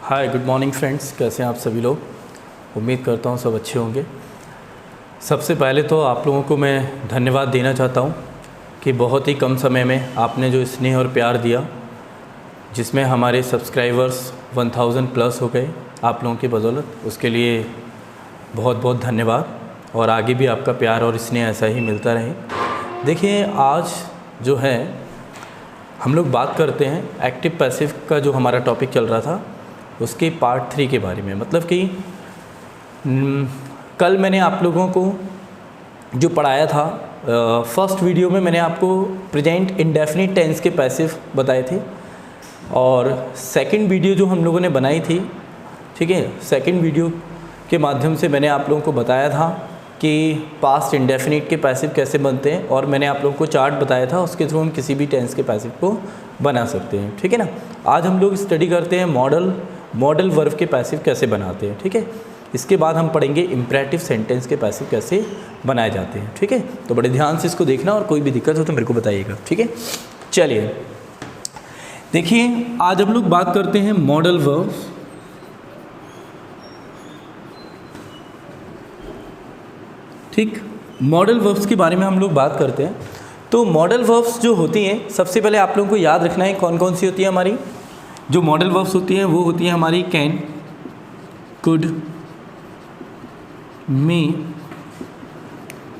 Hi good morning friends, कैसे हैं आप सभी लोग। उम्मीद करता हूँ सब अच्छे होंगे। सबसे पहले तो आप लोगों को मैं धन्यवाद देना चाहता हूँ कि बहुत ही कम समय में आपने जो स्नेह और प्यार दिया, जिसमें हमारे सब्सक्राइबर्स 1000 प्लस हो गए आप लोगों की बदौलत, उसके लिए बहुत बहुत धन्यवाद। और आगे भी आपका प्यार और स्नेह ऐसा ही मिलता रहे। देखिए, आज जो है हम लोग बात करते हैं एक्टिव पैसिव का, जो हमारा टॉपिक चल रहा था उसके पार्ट 3 के बारे में। मतलब कि कल मैंने आप लोगों को जो पढ़ाया था, फर्स्ट वीडियो में मैंने आपको प्रेजेंट इंडेफिनिट टेंस के पैसिव बताए थे, और सेकंड वीडियो जो हम लोगों ने बनाई थी, ठीक है, सेकंड वीडियो के माध्यम से मैंने आप लोगों को बताया था कि पास्ट इंडेफिनिट के पैसिव कैसे बनते हैं, और मैंने आप लोगों को चार्ट बताया था, उसके थ्रू हम किसी भी टेंस के पैसिव को बना सकते हैं। ठीक है ना। आज हम लोग स्टडी करते हैं मॉडल वर्ब के पैसिव कैसे बनाते हैं। ठीक है। इसके बाद हम पढ़ेंगे इम्परेटिव सेंटेंस के पैसिव कैसे बनाए जाते हैं। ठीक है। तो बड़े ध्यान से इसको देखना, और कोई भी दिक्कत हो तो मेरे को बताइएगा। ठीक है। चलिए देखिए, आज हम लोग बात करते हैं मॉडल वर्ब्स। ठीक, मॉडल वर्ब्स के बारे में हम लोग बात करते हैं। तो मॉडल वर्ब्स जो होती हैं, सबसे पहले आप लोगों को याद रखना है कौन कौन सी होती है हमारी। जो मॉडल वर्ब्स होती हैं वो होती है हमारी can, could, may,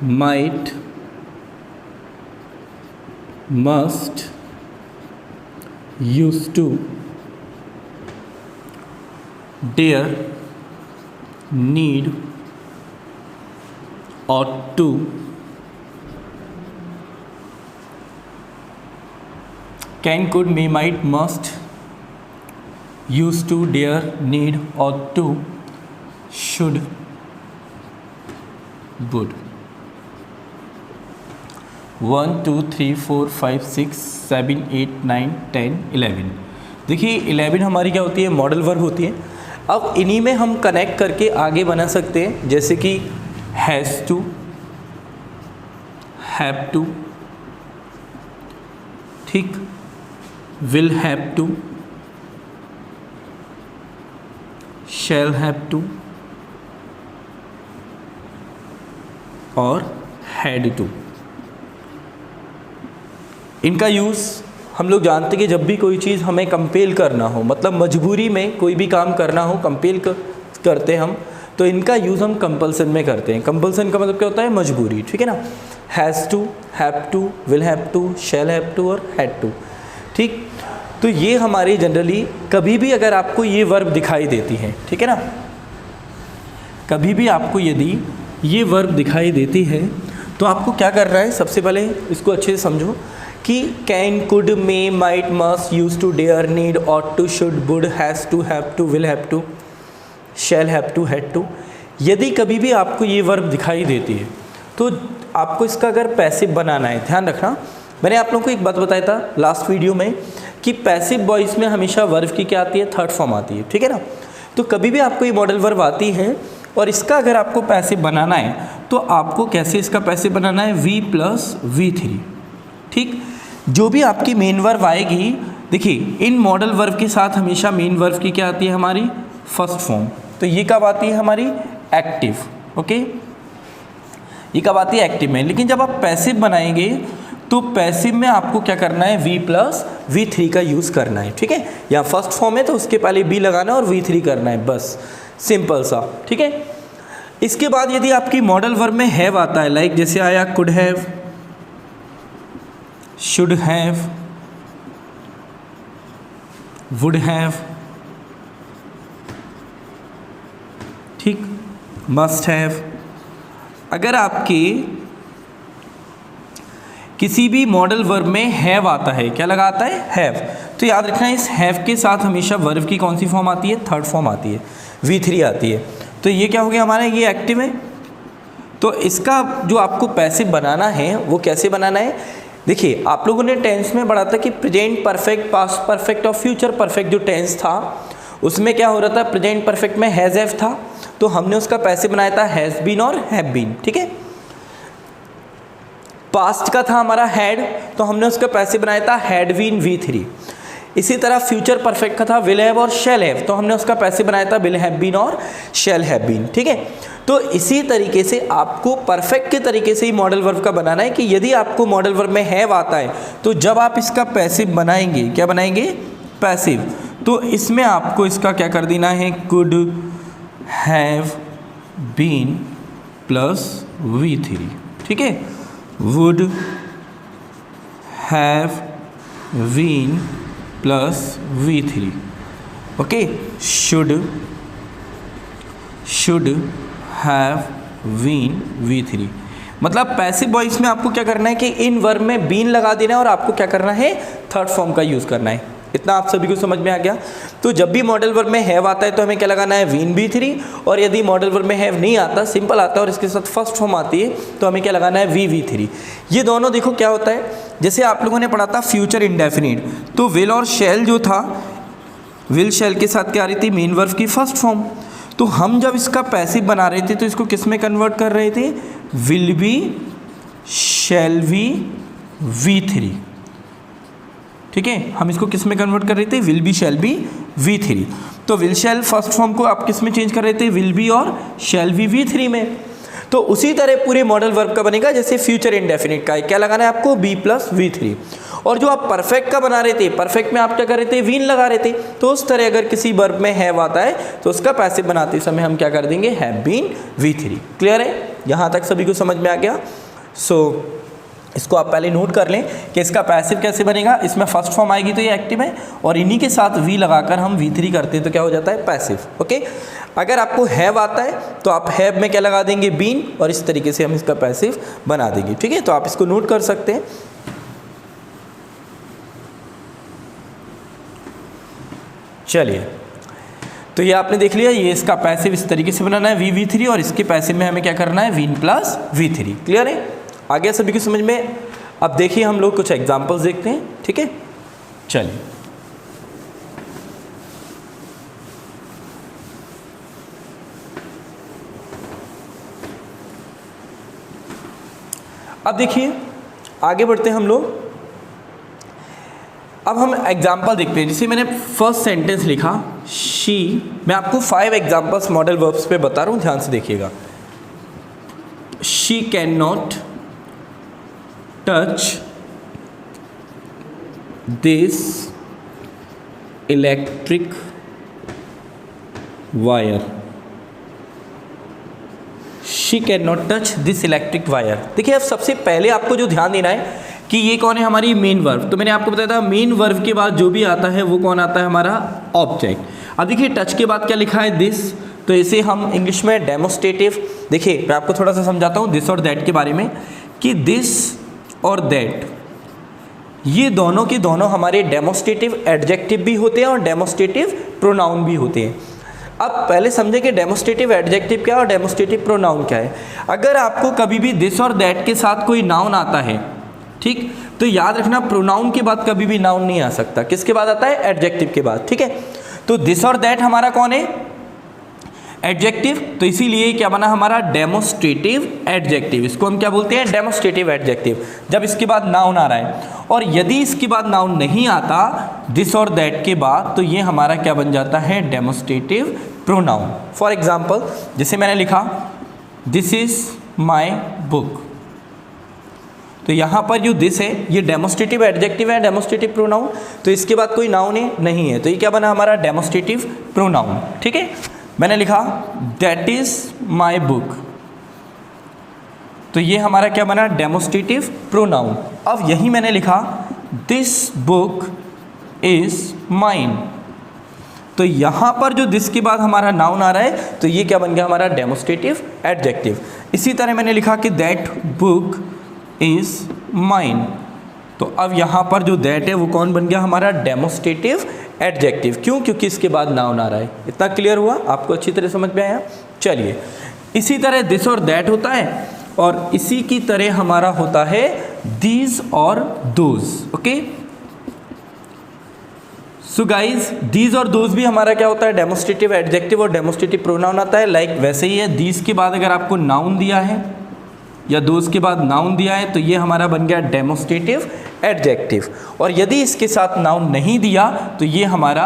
might, must, used to, dare, need, ought to, can, could, may, might, must, used to, dare, need, ought to, should, would। 1 2 3 4 5 6 7 8 9 10 11। देखिए 11 हमारी क्या होती है, मॉडल वर्ब होती है। अब इन्हीं में हम कनेक्ट करके आगे बना सकते हैं, जैसे कि हैज़ टू, हैव टू, ठीक, will have to, shall have to और हैड टू। इनका यूज़ हम लोग जानते हैं कि जब भी कोई चीज़ हमें कंपेल करना हो, मतलब मजबूरी में कोई भी काम करना हो, कंपेल करते हम, तो इनका यूज़ हम कंपल्सन में करते हैं। कंपल्सन का मतलब क्या होता है, मजबूरी। ठीक है ना। Has to, have to, will have to, shall have to और हैड टू। ठीक, तो ये हमारे जनरली कभी भी अगर आपको ये वर्ब दिखाई देती है, ठीक है ना, कभी भी आपको यदि ये वर्ब दिखाई देती है तो आपको क्या करना है, सबसे पहले इसको अच्छे से समझो कि can, could, may, might, must, used to, dare, need, ought to, should, would, has to, have to, will have to, shall have to, had to. यदि कभी भी आपको ये वर्ब दिखाई देती है तो आपको इसका अगर पैसिव बनाना है, ध्यान रखना, मैंने आप लोगों को एक बात बताया था लास्ट वीडियो में कि पैसिव वॉइस में हमेशा वर्ब की क्या आती है, थर्ड फॉर्म आती है। ठीक है ना। तो कभी भी आपको ये मॉडल वर्ब आती है और इसका अगर आपको पैसिव बनाना है तो आपको कैसे इसका पैसिव बनाना है, V + V3। ठीक, जो भी आपकी मेन वर्ब आएगी, देखिए इन मॉडल वर्ब के साथ हमेशा मेन वर्ब की क्या आती है, हमारी फर्स्ट फॉर्म। तो ये कब आती है, हमारी एक्टिव। ओके, ये कब आती है, एक्टिव में। लेकिन जब आप पैसिव बनाएंगे तो पैसिव में आपको क्या करना है, V + V3 का यूज़ करना है। ठीक है, यहाँ फर्स्ट फॉर्म है तो उसके पहले B लगाना है और V3 करना है, बस सिंपल सा। ठीक है। इसके बाद यदि आपकी मॉडल वर्ब में हैव आता है, लाइक जैसे आया could have, should have, would have, ठीक, मस्ट हैव। अगर आपके किसी भी मॉडल वर्ब में हैव आता है, क्या लगा आता है, हैव, तो याद रखना इस हैव के साथ हमेशा वर्ब की कौन सी फॉर्म आती है, थर्ड फॉर्म आती है, V3 आती है। तो ये क्या हो गया हमारा, ये एक्टिव है। तो इसका जो आपको पैसिव बनाना है वो कैसे बनाना है, देखिए आप लोगों ने टेंस में पढ़ा था कि प्रेजेंट परफेक्ट, पास्ट परफेक्ट और फ्यूचर परफेक्ट जो टेंस था उसमें क्या हो रहा था, प्रेजेंट परफेक्ट में हैज़ हैव था, तो हमने उसका पैसिव बनाया था हैज़ बीन और हैव बीन। ठीक है। पास्ट का था हमारा हैड, तो हमने उसका पैसिव बनाया था हैड बीन V3। इसी तरह फ्यूचर परफेक्ट का था विल हैव और शैल हैव, तो हमने उसका पैसिव बनाया था विल हैव बीन और शैल हैव बीन। ठीक है, तो इसी तरीके से आपको परफेक्ट के तरीके से ही मॉडल वर्ब का बनाना है कि यदि आपको मॉडल वर्ब में हैव आता है तो जब आप इसका पैसिव बनाएंगे, क्या बनाएंगे, पैसिव, तो इसमें आपको इसका क्या कर देना है, could have been plus V3। ठीक है, would have been plus V3। Okay, should have been V3। मतलब पैसिव वॉइस में आपको क्या करना है कि इन वर्ब में बीन लगा देना है और आपको क्या करना है, थर्ड फॉर्म का यूज़ करना है। इतना आप सभी को समझ में आ गया। तो जब भी मॉडल वर्ब में हैव आता है तो हमें क्या लगाना है, वीन V3, और यदि मॉडल वर्ब में हैव नहीं आता, सिंपल आता है और इसके साथ फर्स्ट फॉर्म आती है, तो हमें क्या लगाना है, V3। ये दोनों देखो क्या होता है, जैसे आप लोगों ने पढ़ा था फ्यूचर इंडेफिनिट, तो विल और शैल जो था, विल शैल के साथ क्या आ रही थी, मेन वर्ब की फर्स्ट फॉर्म। तो हम जब इसका पैसिव बना रहे थे तो इसको किस में कन्वर्ट कर रहे थे, will be shall be V3। ठीक है, हम इसको किस में कन्वर्ट कर रहे थे, will be shall be V3। तो विल शैल फर्स्ट फॉर्म को आप किस में चेंज कर रहे थे, विल बी और शैल बी V3 में। तो उसी तरह पूरे मॉडल वर्ब का बनेगा जैसे फ्यूचर इंडेफिनिट का है, क्या लगाना है आपको, बी प्लस V3। और जो आप परफेक्ट का बना रहे थे, परफेक्ट में आप क्या कर रहे थे, वीन लगा रहे थे, तो उस तरह अगर किसी वर्ब में हैव आता है तो उसका पैसिव बनाते समय हम क्या कर देंगे, हैव बीन V3। क्लियर है, यहाँ तक सभी को समझ में आ गया। सो इसको आप पहले नोट कर लें कि इसका पैसिव कैसे बनेगा, इसमें फर्स्ट फॉर्म आएगी तो ये एक्टिव है, और इन्हीं के साथ वी लगाकर हम V3 करते हैं तो क्या हो जाता है, पैसिव। ओके, अगर आपको हैव आता है तो आप हैव में क्या लगा देंगे, बीन, और इस तरीके से हम इसका पैसिव बना देंगे। ठीक है, तो आप इसको नोट कर सकते हैं। चलिए, तो ये आपने देख लिया, ये इसका पैसिव इस तरीके से बनाना है V3, और इसके पैसिव में हमें क्या करना है, वीन प्लस V3। क्लियर है, आ गया सभी को समझ में। अब देखिए हम लोग कुछ एग्जांपल्स देखते हैं। ठीक है, चलिए, अब देखिए आगे बढ़ते हैं हम लोग। अब हम एग्जाम्पल देखते हैं। जैसे मैंने फर्स्ट सेंटेंस लिखा शी, मैं आपको 5 एग्जाम्पल्स मॉडल वर्ब्स पे बता रहा हूँ, ध्यान से देखिएगा। She can not touch this electric wire. She can not touch this electric wire. देखिए, अब सबसे पहले आपको जो ध्यान देना है कि ये कौन है, हमारी मेन वर्ब। तो मैंने आपको बताया था मेन वर्ब के बाद जो भी आता है वो कौन आता है, हमारा ऑब्जेक्ट। अब देखिए टच के बाद क्या लिखा है, दिस, तो इसे हम इंग्लिश में डेमोस्ट्रेटिव। देखिए मैं आपको थोड़ा सा समझाता हूँ दिस और दैट के बारे में, कि दिस और दैट ये दोनों के दोनों हमारे डेमोस्ट्रेटिव एडजेक्टिव भी होते हैं और डेमोस्ट्रेटिव प्रोनाउन भी होते हैं। अब पहले समझे कि डेमोस्ट्रेटिव एडजेक्टिव क्या और डेमोस्ट्रेटिव प्रोनाउन क्या है। अगर आपको कभी भी दिस और दैट के साथ कोई नाउन आता है, ठीक, तो याद रखना प्रोनाउन के बाद कभी भी नाउन नहीं आ सकता। किसके बाद आता है, एडजेक्टिव के बाद। ठीक है, तो दिस और दैट हमारा कौन है, एडजेक्टिव, तो इसीलिए क्या बना हमारा डेमोस्ट्रेटिव एडजेक्टिव। इसको हम क्या बोलते हैं, डेमोस्ट्रेटिव एडजेक्टिव, जब इसके बाद नाउन आ रहा है। और यदि इसके बाद नाउन नहीं आता दिस और दैट के बाद, तो ये हमारा क्या बन जाता है, डेमोस्ट्रेटिव प्रोनाउन। फॉर एग्जाम्पल जैसे मैंने लिखा दिस इज माई बुक, तो यहाँ पर जो दिस है ये डेमोस्ट्रेटिव एडजेक्टिव है, डेमोस्ट्रेटिव प्रोनाउन। तो इसके बाद कोई नाउन है नहीं है, तो ये क्या बना हमारा डेमोस्ट्रेटिव प्रोनाउन। ठीक है, मैंने लिखा दैट इज माई बुक, तो ये हमारा क्या बना, डेमोस्ट्रेटिव प्रोनाउन। अब यही मैंने लिखा दिस बुक इज माइन, तो यहाँ पर जो दिस के बाद हमारा नाउन आ रहा है, तो ये क्या बन गया हमारा डेमोस्ट्रेटिव एडजेक्टिव। इसी तरह मैंने लिखा कि दैट बुक इज माइन, तो अब यहाँ पर जो दैट है वो कौन बन गया हमारा डेमोस्ट्रेटिव एडजेक्टिव। क्यों, क्योंकि इसके बाद नाउन आ रहा है। इतना क्लियर हुआ, आपको अच्छी तरह समझ में आया। चलिए, इसी तरह दिस और दैट होता है, और इसी की तरह हमारा होता है दीज और those. Okay, so guys these और दोज भी हमारा क्या होता है, डेमोस्ट्रेटिव एडजेक्टिव और डेमोस्ट्रेटिव प्रोनाउन आता है। लाइक वैसे ही है, दीज के बाद अगर आपको नाउन दिया है, या दोज के बाद नाउन दिया है तो ये हमारा बन गया डेमोस्ट्रेटिव एडजेक्टिव, और यदि इसके साथ नाउन नहीं दिया तो ये हमारा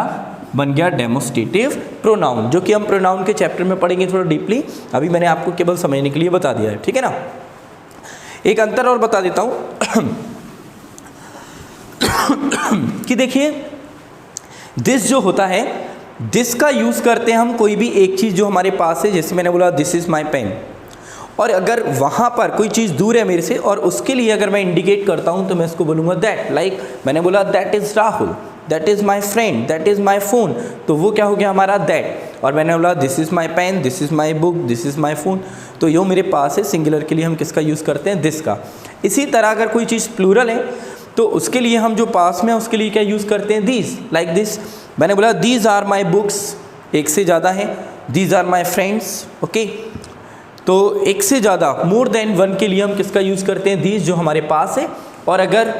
बन गया डेमोस्ट्रेटिव प्रोनाउन, जो कि हम प्रोनाउन के चैप्टर में पढ़ेंगे थोड़ा डीपली। अभी मैंने आपको केवल समझने के लिए बता दिया है, ठीक है ना। एक अंतर और बता देता हूँ कि देखिए दिस जो होता है, दिस का यूज़ करते हैं हम कोई भी एक चीज़ जो हमारे पास है, जैसे मैंने बोला दिस इज़ माई पेन, और अगर वहाँ पर कोई चीज़ दूर है मेरे से और उसके लिए अगर मैं इंडिकेट करता हूँ तो मैं उसको बोलूँगा दैट। लाइक मैंने बोला that is Rahul, that is my friend, that is my phone, तो वो क्या हो गया हमारा दैट। और मैंने बोला this is my pen, this is my book, this is my phone, तो यो मेरे पास है। सिंगुलर के लिए हम किसका यूज़ करते हैं, दिस का। इसी तरह अगर कोई चीज़ प्लूरल है तो उसके लिए हम जो पास में है उसके लिए क्या यूज़ करते हैं, दीज। लाइक दिस, मैंने बोला दीज आर माई बुक्स, एक से ज़्यादा है, these are my friends, okay. तो एक से ज़्यादा, मोर देन वन के लिए हम किसका यूज़ करते हैं, दीज, जो हमारे पास है। और अगर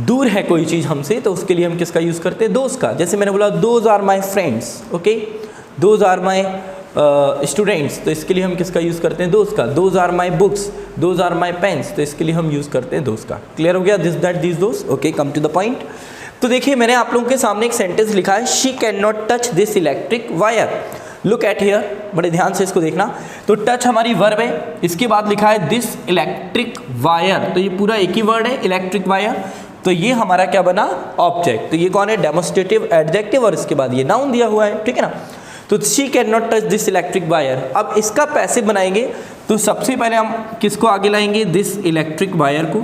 दूर है कोई चीज़ हमसे तो उसके लिए हम किसका यूज़ करते हैं, दोज का। जैसे मैंने बोला those are my friends, okay, those are my students, तो इसके लिए हम किसका यूज़ करते हैं, दोज का। Those are my books, those are my pens, तो इसके लिए हम यूज़ करते हैं दोज का। क्लियर हो गया, this that this those, okay. Come to the point. तो देखिए मैंने आप लोगों के सामने एक सेंटेंस लिखा है, she can not touch this electric wire. Look at here, बड़े ध्यान से इसको देखना। तो टच हमारी वर्ब है, इसके बाद लिखा है दिस इलेक्ट्रिक वायर, तो ये पूरा एक ही वर्ड है, इलेक्ट्रिक वायर। तो ये हमारा क्या बना, ऑब्जेक्ट। तो ये कौन है, डेमोस्ट्रेटिव एडजेक्टिव, और इसके बाद ये नाउन दिया हुआ है, ठीक है ना। तो she can not touch this electric wire. अब इसका पैसिव बनाएंगे तो सबसे पहले हम किसको आगे लाएंगे, दिस इलेक्ट्रिक वायर को,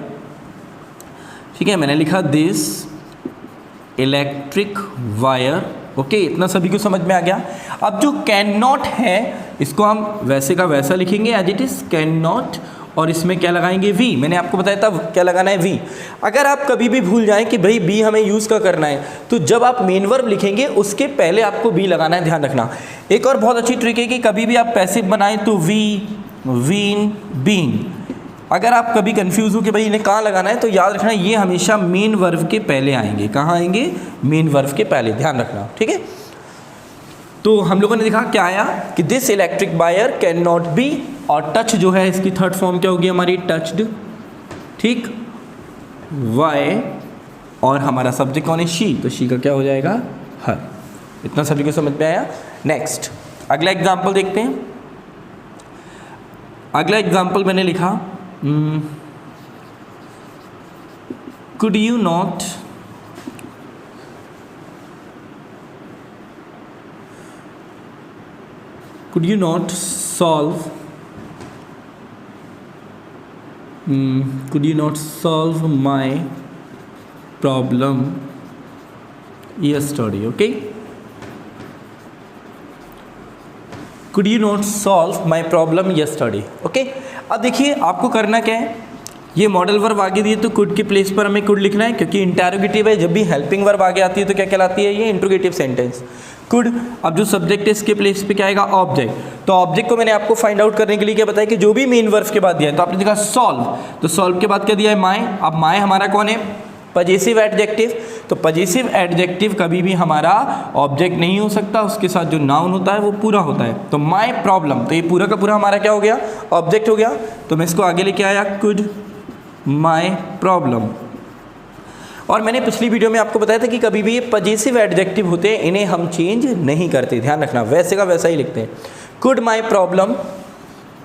ठीक है। मैंने लिखा दिस इलेक्ट्रिक वायर, ओके। इतना सभी को समझ में आ गया। अब जो कैन नॉट है इसको हम वैसे का वैसा लिखेंगे as it is, can not, और इसमें क्या लगाएंगे, वी। मैंने आपको बताया था क्या लगाना है, वी। अगर आप कभी भी भूल जाएं कि भाई बी हमें यूज़ का करना है, तो जब आप मेन वर्ब लिखेंगे उसके पहले आपको बी लगाना है, ध्यान रखना। एक और बहुत अच्छी ट्रिक है कि कभी भी आप पैसिव बनाएं तो वी, वीन, बीन। अगर आप कभी कंफ्यूज हो कि भाई इन्हें कहाँ लगाना है, तो याद रखना ये हमेशा मेन वर्ब के पहले आएंगे। कहाँ आएंगे, मेन वर्ब के पहले, ध्यान रखना, ठीक है। तो हम लोगों ने देखा क्या आया कि this electric wire can not be, और टच जो है इसकी थर्ड फॉर्म क्या होगी हमारी, टच्ड, ठीक, वाई, और हमारा सब्जेक्ट कौन है, शी, तो शी का क्या हो जाएगा, हर। इतना सभी को समझ में आया। नेक्स्ट अगला एग्जाम्पल देखते हैं। अगला एग्जाम्पल मैंने लिखा, could you not solve my problem yesterday, okay? Could you not solve my problem yesterday, okay? अब देखिए आपको करना क्या है, ये मॉडल वर्ब आगे दिए तो कुड के प्लेस पर हमें कुड लिखना है, क्योंकि इंटरोगेटिव है। जब भी हेल्पिंग वर्ब आगे आती है तो क्या कहलाती है, ये इंट्रोगेटिव सेंटेंस, कुड। अब जो सब्जेक्ट है इसके प्लेस पे क्या आएगा, ऑब्जेक्ट। तो ऑब्जेक्ट को मैंने आपको फाइंड आउट करने के लिए क्या बताया कि जो भी मेन वर्ब के बाद दिया है, तो आपने देखा सॉल्व, तो सॉल्व के बाद क्या दिया है, माय। अब माय हमारा कौन है, पजेसिव एडजेक्टिव। तो पजेसिव एडजेक्टिव कभी भी हमारा ऑब्जेक्ट नहीं हो सकता, उसके साथ जो नाउन होता है वो पूरा होता है। तो माय प्रॉब्लम, तो ये पूरा का पूरा हमारा क्या हो गया, ऑब्जेक्ट हो गया। तो मैं इसको आगे लेके आया, कुड माय प्रॉब्लम। और मैंने पिछली वीडियो में आपको बताया था कि कभी भी ये पजेसिव एडजेक्टिव होते हैं, इन्हें हम चेंज नहीं करते, ध्यान रखना, वैसे का वैसा ही लिखते हैं। Could my problem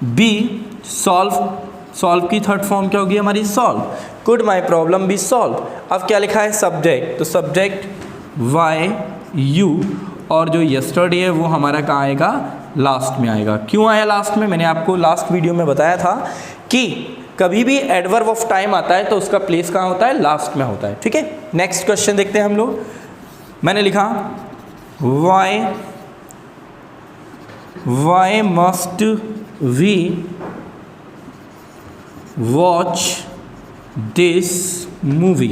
be solve, solve की थर्ड फॉर्म क्या होगी हमारी, solve. Could my problem be solve. अब क्या लिखा है, सब्जेक्ट, तो सब्जेक्ट वाई यू, और जो यस्टरडे है वो हमारा कहाँ आएगा, लास्ट में आएगा। क्यों आया लास्ट में, मैंने आपको लास्ट वीडियो में बताया था कि कभी भी एडवर्ब ऑफ टाइम आता है तो उसका प्लेस कहाँ होता है, लास्ट में होता है, ठीक है। नेक्स्ट क्वेश्चन देखते हैं हम लोग। मैंने लिखा why must we watch this movie.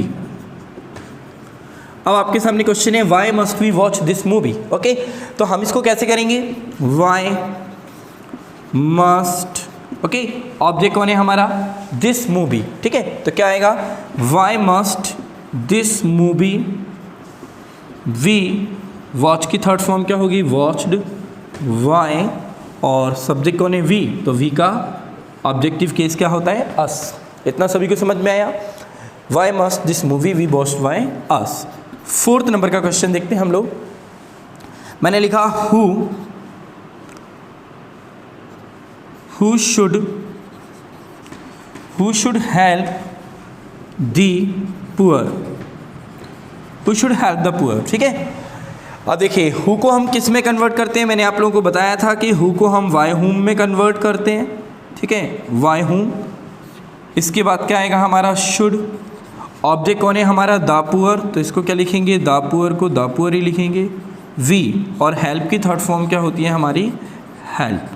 अब आपके सामने क्वेश्चन है why must we watch this movie, okay. तो हम इसको कैसे करेंगे, वाई मस्ट, ओके, ऑब्जेक्ट कौन है हमारा, दिस मूवी, ठीक है। तो क्या आएगा, why must this movie we watch की थर्ड फॉर्म क्या होगी, वॉच्ड, वाई, और सब्जेक्ट कौन है, वी, तो वी का ऑब्जेक्टिव केस क्या होता है? अस। इतना सभी को समझ में आया? Why must this movie we watched why us. 4th number का क्वेश्चन देखते हैं हम लोग। मैंने लिखा who should help the poor, who should help the poor। ठीक है, अब देखिए हु को हम किस में कन्वर्ट करते हैं? मैंने आप लोगों को बताया था कि हु को हम वाई हुम में कन्वर्ट करते हैं। ठीक है, वाई हुम। इसके बाद क्या आएगा हमारा? शुड। ऑब्जेक्ट कौन है हमारा? द पुअर, तो इसको क्या लिखेंगे? द पुअर को द पुअर ही लिखेंगे। वी और हेल्प की थर्ड फॉर्म क्या होती है हमारी? हेल्प।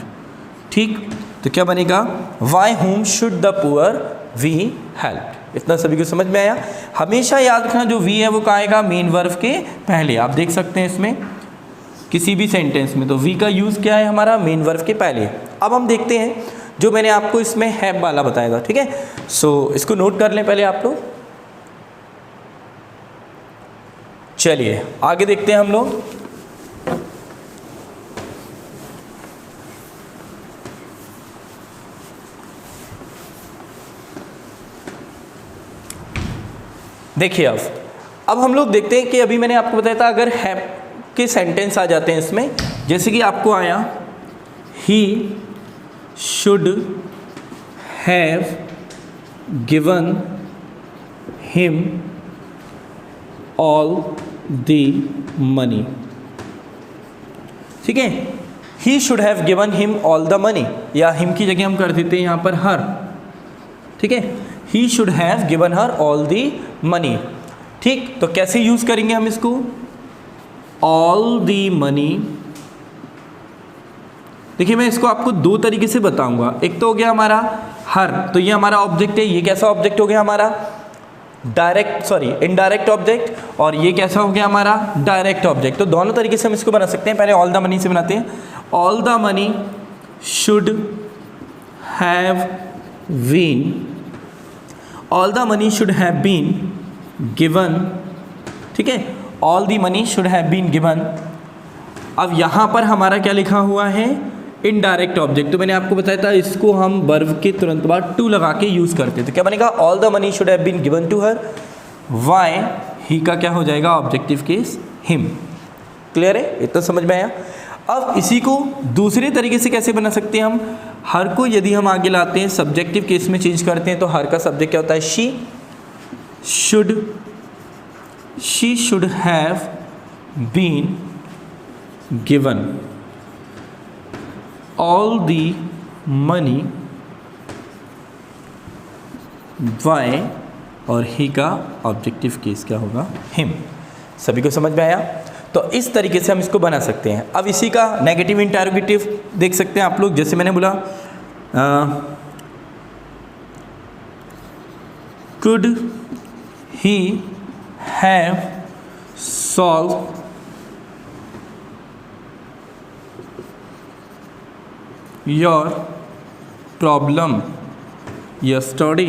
ठीक, तो क्या बनेगा? Why whom should the poor we help. इतना सभी को समझ में आया? हमेशा याद रखना जो वी है वो कहाँ आएगा? मेन वर्ब के पहले। आप देख सकते हैं इसमें किसी भी सेंटेंस में तो वी का यूज़ क्या है हमारा? मेन वर्ब के पहले। अब हम देखते हैं जो मैंने आपको इसमें हैव वाला बताया था। ठीक है, सो इसको नोट कर लें पहले आप लोग। चलिए आगे देखते हैं हम लोग। देखिए अब हम लोग देखते हैं कि अभी मैंने आपको बताया था अगर हैव के सेंटेंस आ जाते हैं इसमें, जैसे कि आपको आया he should have given him all the money. ठीक है, he should have given him all the money, या हिम की जगह हम कर देते हैं यहाँ पर हर। ठीक है, he should have given her all the money. ठीक, तो कैसे यूज करेंगे हम इसको? All the money. देखिए मैं इसको आपको दो तरीके से बताऊंगा। एक तो हो गया हमारा हर, तो ये हमारा ऑब्जेक्ट है। ये कैसा ऑब्जेक्ट हो गया हमारा? Indirect object. और ये कैसा हो गया हमारा? Direct object. तो दोनों तरीके से हम इसको बना सकते हैं। पहले ऑल द मनी से बनाते हैं। All the money should have been, all the money should have been given. ठीक है, all the money should have been given. अब यहाँ पर हमारा क्या लिखा हुआ है? Indirect object. तो मैंने आपको बताया था इसको हम वर्ब के तुरंत बाद टू लगा के यूज़ करते हैं। तो क्या बनेगा? All the money should have been given to her. Why, ही का क्या हो जाएगा? Objective case him. क्लियर है? इतना समझ में आया? अब इसी को दूसरे तरीके से कैसे बना सकते हैं हम? हर को यदि हम आगे लाते हैं सब्जेक्टिव केस में चेंज करते हैं, तो हर का सब्जेक्ट क्या होता है? She should have been given all the money by, और ही का ऑब्जेक्टिव केस क्या होगा? हिम। सभी को समझ में आया? तो इस तरीके से हम इसको बना सकते हैं। अब इसी का नेगेटिव इंटरोगेटिव देख सकते हैं आप लोग। जैसे मैंने बोला could he have solve your problem yesterday.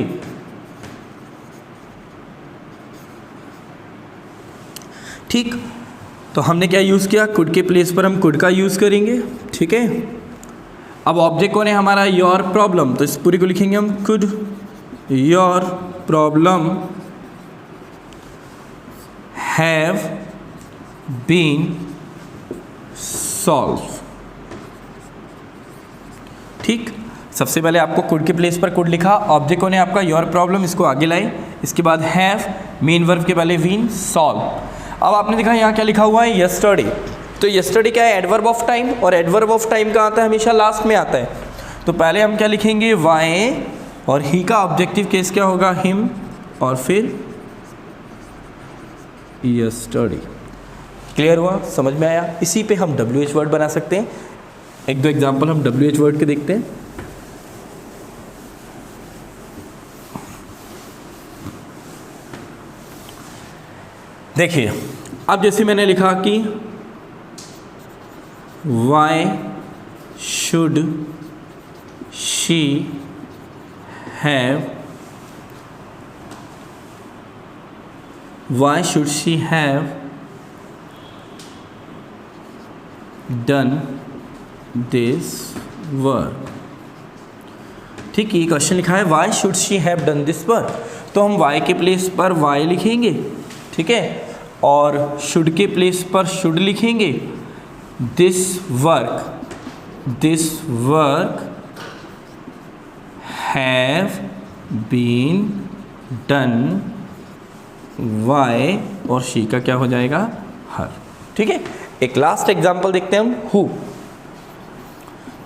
ठीक, तो हमने क्या यूज़ किया? कुड के प्लेस पर हम कुड का यूज़ करेंगे। ठीक है, अब ऑब्जेक्ट कौन है हमारा? Your problem. तो इस पूरी को लिखेंगे हम could your problem have been solve. ठीक, सबसे पहले आपको कुड के प्लेस पर कुड लिखा, ऑब्जेक्ट कौन है आपका? Your problem. इसको आगे लाए, इसके बाद हैव, मेन वर्ब के पहले बीन, सॉल्व। अब आपने देखा यहाँ क्या लिखा हुआ है? यस्टरडे। तो यस्टरडे क्या है? एडवर्ब ऑफ टाइम, और एडवर्ब ऑफ टाइम का आता है हमेशा लास्ट में आता है। तो पहले हम क्या लिखेंगे? वाई, और ही का ऑब्जेक्टिव केस क्या होगा? हिम, और फिर यस्टरडे। क्लियर हुआ? समझ में आया? इसी पे हम WH वर्ड बना सकते हैं। एक दो एग्जाम्पल हम WH वर्ड के देखते हैं। देखिए अब जैसे मैंने लिखा कि why should she have, why should she have done this work. ठीक, ये क्वेश्चन लिखा है why should she have done this work, तो हम वाई के प्लेस पर वाई लिखेंगे, ठीक है, और शुड के प्लेस पर शुड लिखेंगे। This work have been done why, और शी का क्या हो जाएगा, हर। ठीक है, एक लास्ट एग्जांपल देखते हैं हम, हु।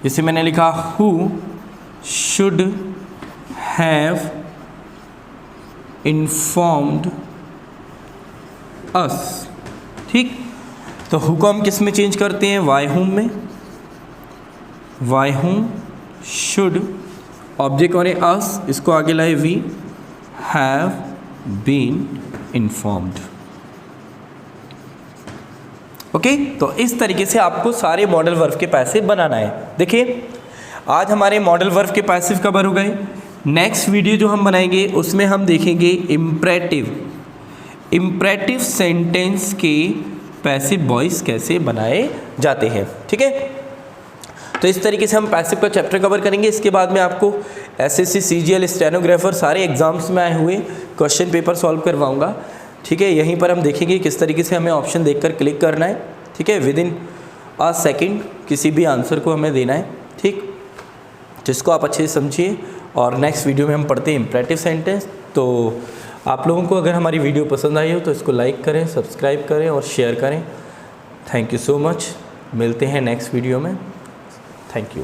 जैसे मैंने लिखा हु शुड हैव इन्फॉर्म्ड अस। ठीक, तो हु को हम किस में चेंज करते हैं, वाई हुम में। वाई हुम शुड, ऑब्जेक्ट और अस, इसको आगे लाए we, have been informed. Okay, तो इस तरीके से आपको सारे मॉडल वर्ब के पैसिव बनाना है। देखिए, आज हमारे मॉडल वर्ब के पैसिव कवर हो गए। नेक्स्ट वीडियो जो हम बनाएंगे उसमें हम देखेंगे इम्परेटिव सेंटेंस के पैसिव वॉइस कैसे बनाए जाते हैं। ठीक है, तो इस तरीके से हम पैसिव का चैप्टर कवर करेंगे। इसके बाद में आपको एसएससी, सीजीएल, स्टेनोग्राफर सारे एग्जाम्स में आए हुए क्वेश्चन पेपर सॉल्व करवाऊंगा। ठीक है, यहीं पर हम देखेंगे किस तरीके से हमें ऑप्शन देखकर क्लिक करना है। ठीक है, विद इन अ सेकेंड किसी भी आंसर को हमें देना है। ठीक, जिसको आप अच्छे से समझिए। और नेक्स्ट वीडियो में हम पढ़ते हैं इम्परेटिव सेंटेंस। तो आप लोगों को अगर हमारी वीडियो पसंद आई हो तो इसको लाइक करें, सब्सक्राइब करें और शेयर करें। Thank you so much. मिलते हैं नेक्स्ट वीडियो में। Thank you.